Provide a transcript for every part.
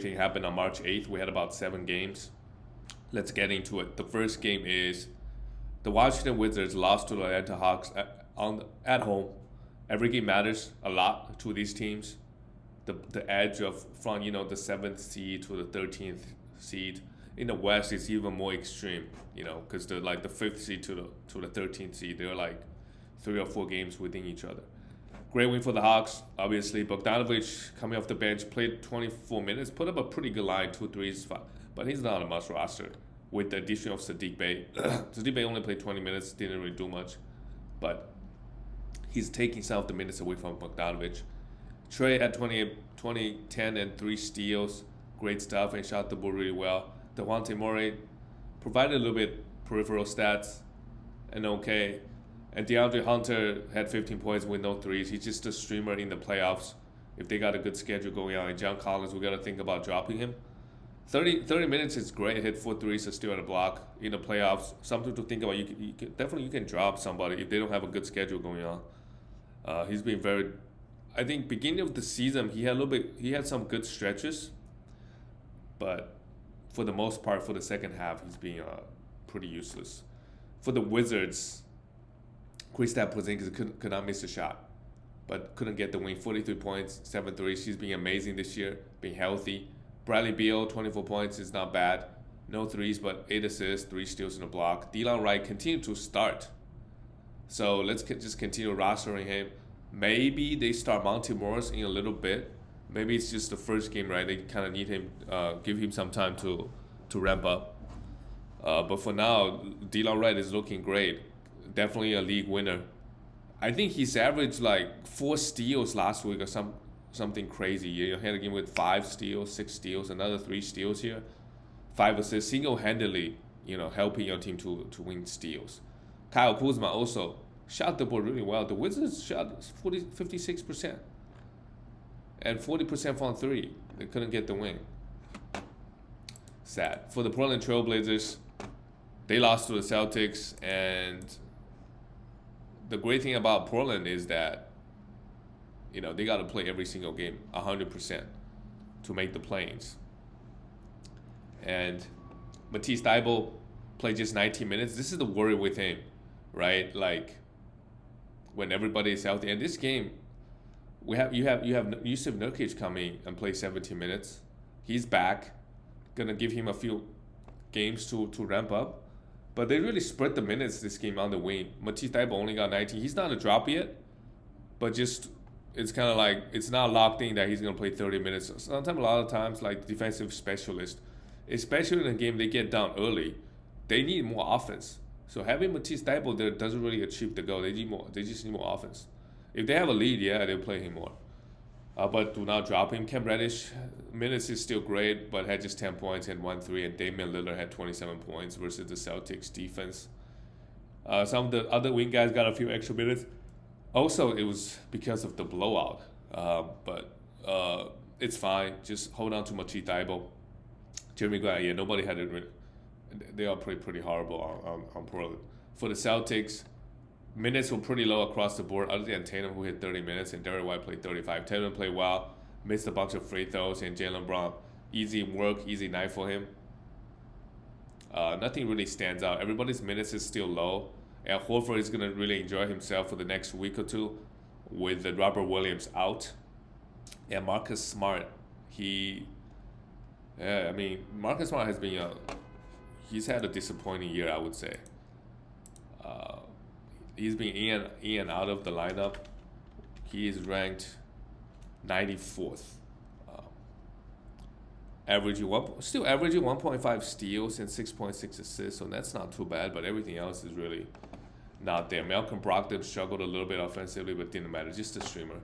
Thing happened on March 8th. We had about 7 games. Let's get into it. The first game is the Washington Wizards lost to the Atlanta Hawks at home. Every game matters a lot to these teams. The edge of from the 7th seed to the 13th seed in the West is even more extreme. Because they're like the 5th seed to the 13th seed. They're like 3 or 4 games within each other. Great win for the Hawks. Obviously, Bogdanovic coming off the bench played 24 minutes, put up a pretty good line, 2 threes, but he's not a must roster. With the addition of Sadiq Bey, Sadiq Bey only played 20 minutes, didn't really do much, but he's taking some of the minutes away from Bogdanovic. Trey had 20, 10, and 3 steals. Great stuff and shot the ball really well. Devontae Murray provided a little bit peripheral stats and okay. And DeAndre Hunter had 15 points with no threes. He's just a streamer in the playoffs. If they got a good schedule going on, and John Collins, we got to think about dropping him. 30 minutes is great. Hit 4 threes, so still at a block in the playoffs. Something to think about. You can drop somebody if they don't have a good schedule going on. He's been very. I think beginning of the season he had some good stretches, but for the most part for the second half he's been pretty useless. For the Wizards, Kristaps Porzingis could not miss a shot, but couldn't get the win. 43 points, 7 threes. She's been amazing this year, being healthy. Bradley Beal, 24 points is not bad. No threes, but 8 assists, 3 steals in a block. Delon Wright continued to start. So let's just continue rostering him. Maybe they start Monty Morris in a little bit. Maybe it's just the first game, right? They kind of need him, give him some time to ramp up. But for now, Delon Wright is looking great. Definitely a league winner. I think he's averaged like 4 steals last week or something crazy. You had a game with 5 steals, 6 steals, another 3 steals here, 5 assists, single-handedly, helping your team to win steals. Kyle Kuzma also shot the ball really well. The Wizards shot 56% and 40% from 3. They couldn't get the win. Sad. For the Portland Trailblazers, they lost to the Celtics, and the great thing about Portland is that, they got to play every single game 100% to make the play-ins. And Matisse Thybulle played just 19 minutes. This is the worry with him, right? Like, when everybody is healthy. And this game, you have Yusuf Nurkic coming and play 17 minutes. He's back. Gonna give him a few games to ramp up. But they really spread the minutes this game on the wing. Matisse Thybulle only got 19. He's not a drop yet, but just it's kind of like it's not locked in that he's going to play 30 minutes. Sometimes, a lot of times, like defensive specialists, especially in a game they get down early, they need more offense. So having Matisse Thybulle there doesn't really achieve the goal. They need more. They just need more offense. If they have a lead, yeah, they'll play him more. But do not drop him. Cam Reddish, minutes is still great, but had just 10 points and 1 3, and Damian Lillard had 27 points versus the Celtics defense. Some of the other wing guys got a few extra minutes. Also, it was because of the blowout. But it's fine. Just hold on to Matisse Thybulle. Jeremy Grant, yeah, nobody had it. They are pretty horrible on Portland. For the Celtics, minutes were pretty low across the board, other than Tatum, who hit 30 minutes, and Derrick White played 35. Tatum played well, missed a bunch of free throws, and Jaylen Brown, easy work, easy night for him. Nothing really stands out. Everybody's minutes is still low, and Horford is going to really enjoy himself for the next week or two with the Robert Williams out. And Marcus Smart, Marcus Smart has been he's had a disappointing year, I would say. He's been in and out of the lineup. He is ranked 94th. Averaging 1.5 steals and 6.6 assists, so that's not too bad, but everything else is really not there. Malcolm Brogdon struggled a little bit offensively, but didn't matter, just a streamer.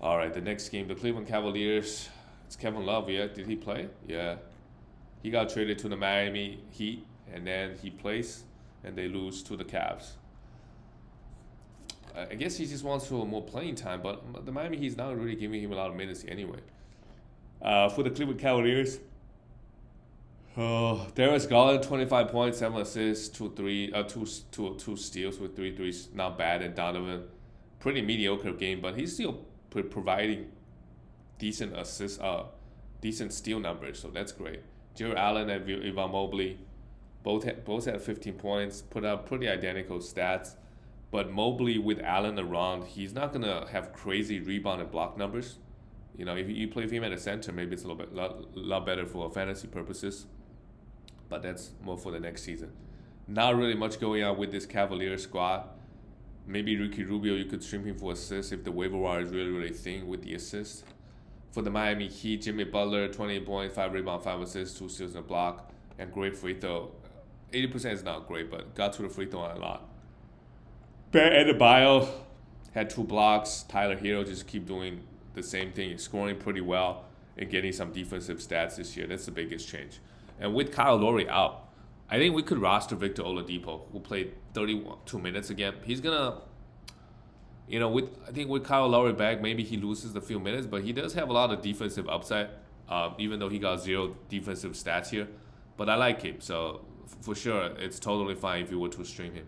All right, the next game, the Cleveland Cavaliers. It's Kevin Love, yeah? Did he play? Yeah. He got traded to the Miami Heat, and then he plays, and they lose to the Cavs. I guess he just wants for more playing time, but the Miami Heat's not really giving him a lot of minutes anyway. For the Cleveland Cavaliers, Darius Garland, 25 points, 7 assists, 2 steals with 3 threes. Not bad. And Donovan, pretty mediocre game, but he's still providing decent assists, decent steal numbers, so that's great. Jared Allen and Evan Mobley both had 15 points, put up pretty identical stats. But Mobley with Allen around, he's not gonna have crazy rebound and block numbers. If you play him at a center, maybe it's a lot better for fantasy purposes. But that's more for the next season. Not really much going on with this Cavaliers squad. Maybe Ricky Rubio, you could stream him for assists if the waiver wire is really, really thin with the assists. For the Miami Heat, Jimmy Butler, 28 points, 5 rebounds, 5 assists, 2 steals and a block, and great free throw. 80% is not great, but got to the free throw line a lot. Bam Adebayo had 2 blocks. Tyler Hero just keep doing the same thing, scoring pretty well and getting some defensive stats this year. That's the biggest change. And with Kyle Lowry out, I think we could roster Victor Oladipo, who played 32 minutes again. He's gonna, I think with Kyle Lowry back, maybe he loses a few minutes, but he does have a lot of defensive upside, even though he got 0 defensive stats here. But I like him, so for sure, it's totally fine if you were to stream him.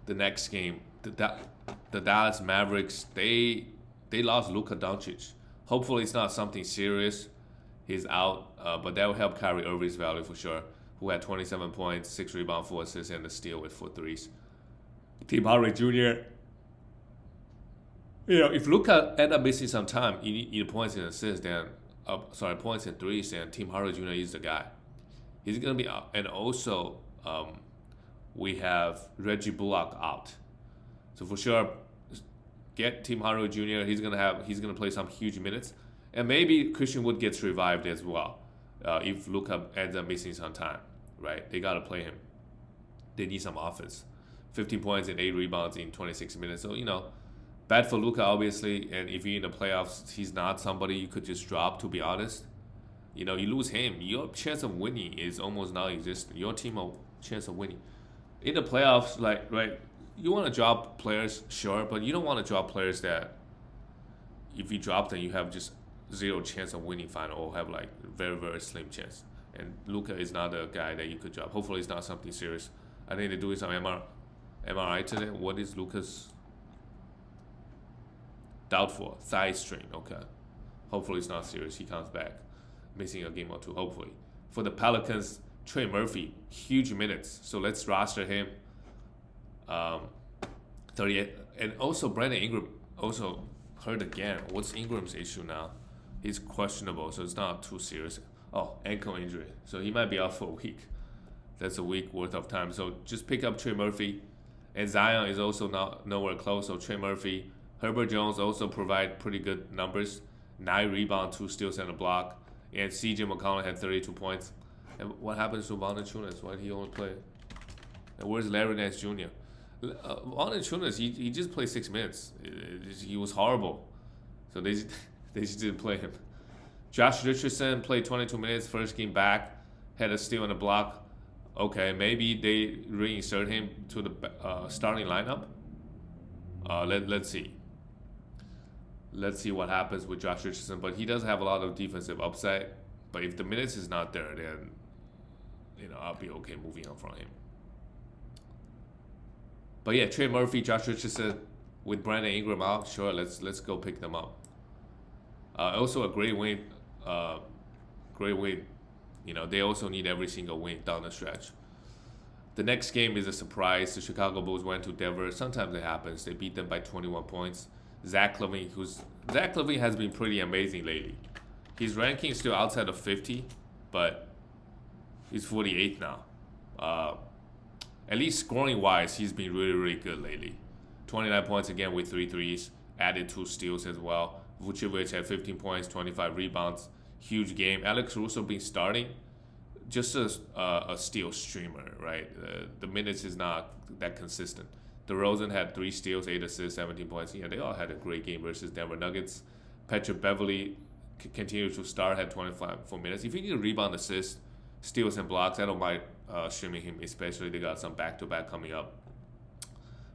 The next game, the Dallas Mavericks, they lost Luka Doncic. Hopefully it's not something serious. He's out, but that will help Kyrie Irving's value for sure, who had 27 points, 6 rebounds, 4 assists, and a steal with 4 threes. Tim Hardaway Jr., if Luka end up missing some time, either points and assists, points and threes, then Tim Hardaway Jr. is the guy. He's going to be out. And also, we have Reggie Bullock out. So for sure, get Tim Hardaway Jr. He's gonna play some huge minutes, and maybe Christian Wood gets revived as well. If Luka ends up missing some time, right? They gotta play him. They need some offense. 15 points and 8 rebounds in 26 minutes. So bad for Luka obviously. And if you're in the playoffs, he's not somebody you could just drop. To be honest, you lose him, your chance of winning is almost non-existent. Your team chance of winning in the playoffs, right? You want to drop players, sure, but you don't want to drop players that if you drop them, you have just 0 chance of winning final or have very, very slim chance. And Luka is not a guy that you could drop. Hopefully it's not something serious. I think they're doing some MRI today. What is Luka's? Doubtful. Thigh strain. Okay. Hopefully it's not serious. He comes back. Missing a game or 2, hopefully. For the Pelicans, Trey Murphy, huge minutes. So let's roster him. 38, and also Brandon Ingram also hurt again. What's Ingram's issue now? He's questionable, so it's not too serious. Oh, ankle injury, so he might be out for a week. That's a week worth of time. So just pick up Trey Murphy, and Zion is also nowhere close. So Trey Murphy, Herbert Jones also provide pretty good numbers: 9 rebounds, 2 steals, and a block. And C.J. McCollum had 32 points. And what happens to Valanciunas? Why did he only play? And where's Larry Nance Jr.? Valanciunas, he just played 6 minutes. He was horrible, so they just didn't play him. Josh Richardson played 22 minutes, first game back, had a steal and a block. Okay, maybe they reinsert him to the starting lineup. Let's see. Let's see what happens with Josh Richardson, but he does have a lot of defensive upside. But if the minutes is not there, then I'll be okay moving on from him. But yeah, Trey Murphy, Josh Richardson, with Brandon Ingram out, sure, let's go pick them up. Also a great win. Great win. They also need every single win down the stretch. The next game is a surprise. The Chicago Bulls went to Denver. Sometimes it happens. They beat them by 21 points. Zach LaVine has been pretty amazing lately. His ranking is still outside of 50, but he's 48th now. At least scoring-wise, he's been really, really good lately. 29 points again with 3 threes, added 2 steals as well. Vucevic had 15 points, 25 rebounds. Huge game. Alex Russo been starting, just a steal streamer, right? The minutes is not that consistent. DeRozan had 3 steals, 8 assists, 17 points. They all had a great game versus Denver Nuggets. Patrick Beverley continued to start, had 25 minutes. If he can rebound, assist, steals, and blocks, I don't mind streaming him, especially they got some back-to-back coming up.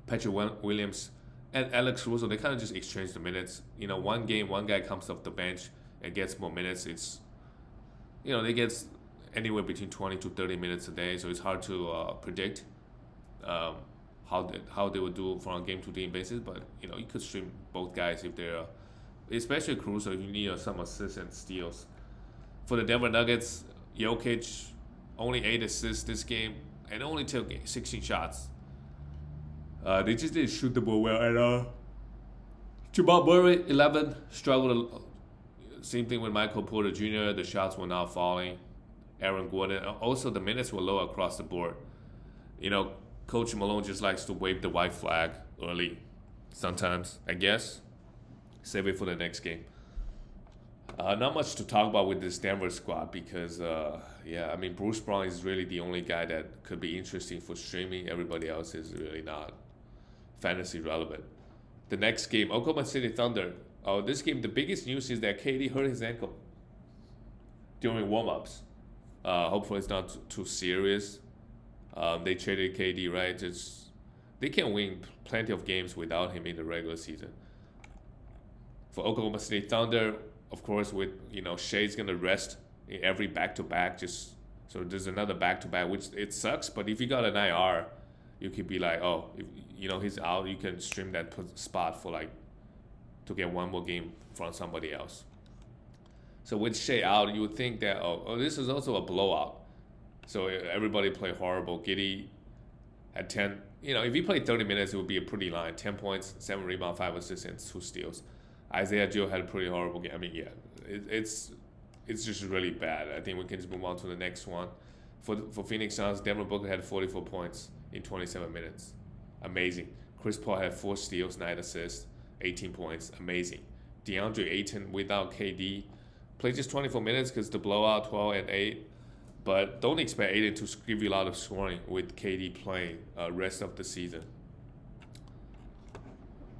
Patrick Williams and Alex Russo, they kind of just exchange the minutes. One game, one guy comes off the bench and gets more minutes. It's, they get anywhere between 20 to 30 minutes a day, so it's hard to predict how they would do from a game-to-game basis. But you could stream both guys if they're especially Caruso, you need some assists and steals. For the Denver Nuggets, Jokic only 8 assists this game and only took 16 shots. They just didn't shoot the ball well at all. Jamal Murray 11 struggled. Same thing with Michael Porter Jr. The shots were not falling. Aaron Gordon. Also, the minutes were low across the board. Coach Malone just likes to wave the white flag early. Sometimes, I guess. Save it for the next game. Not much to talk about with this Denver squad because, Bruce Brown is really the only guy that could be interesting for streaming. Everybody else is really not fantasy relevant. The next game, Oklahoma City Thunder. This game, the biggest news is that KD hurt his ankle during warm-ups. Hopefully it's not too serious. They traded KD, right? They can win plenty of games without him in the regular season. For Oklahoma City Thunder, of course, with Shea's gonna rest in every back-to-back. So there's another back-to-back, which it sucks. But if you got an IR, you could be like, if he's out, you can stream that spot for to get one more game from somebody else. So with Shea out, you would think that this is also a blowout. So everybody played horrible. Giddey had 10. If he played 30 minutes, it would be a pretty line. 10 points, 7 rebounds, 5 assists, and 2 steals. Isaiah Joe had a pretty horrible game. It's just really bad. I think we can just move on to the next one. For Phoenix Suns, Devin Booker had 44 points in 27 minutes. Amazing. Chris Paul had 4 steals, 9 assists, 18 points. Amazing. DeAndre Ayton without KD played just 24 minutes because the blowout 12 and 8. But don't expect Ayton to give you a lot of scoring with KD playing rest of the season.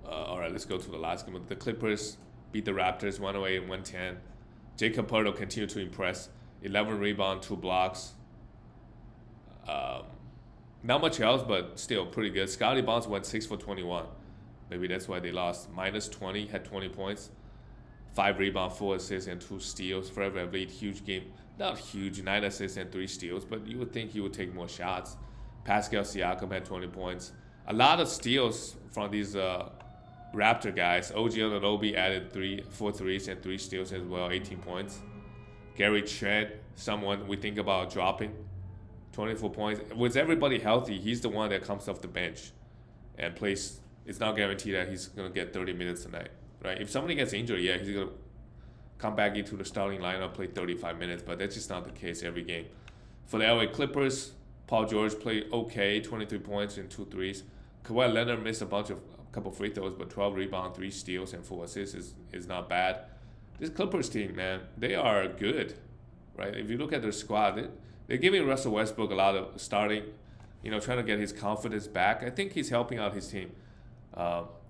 All right, let's go to the last game. The Clippers beat the Raptors 108-110. Jacob Poeltl continued to impress. 11 rebounds, 2 blocks. Not much else, but still pretty good. Scotty Barnes went 6 for 21. Maybe that's why they lost. Minus 20, had 20 points. 5 rebounds, 4 assists, and 2 steals. Fred VanVleet, huge game. Not huge, 9 assists and 3 steals, but you would think he would take more shots. Pascal Siakam had 20 points. A lot of steals from these Raptor guys. OG Anunoby added 4 threes and 3 steals as well, 18 points. Gary Trent, someone we think about dropping, 24 points. With everybody healthy, he's the one that comes off the bench and plays. It's not guaranteed that he's going to get 30 minutes tonight, right? If somebody gets injured, yeah, he's going to come back into the starting lineup, play 35 minutes, but that's just not the case every game. For the LA Clippers, Paul George played okay, 23 points and 2 threes. Kawhi Leonard missed a couple free throws, but 12 rebounds, 3 steals, and 4 assists is not bad. This Clippers team, man, they are good, right? If you look at their squad, they're giving Russell Westbrook a lot of starting, trying to get his confidence back. I think he's helping out his team,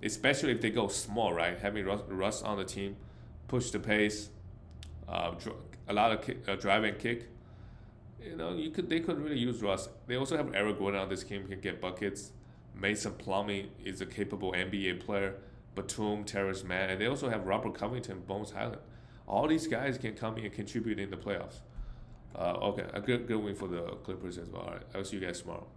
especially if they go small, right? Having Russ on the team, push the pace, a lot of drive and kick. They could really use Russ. They also have Eric Gordon on this team, can get buckets. Mason Plumlee is a capable NBA player. Batum, Terrence Mann, and they also have Robert Covington, Bones Highland. All these guys can come in and contribute in the playoffs. Okay, a good win for the Clippers as well. All right, I'll see you guys tomorrow.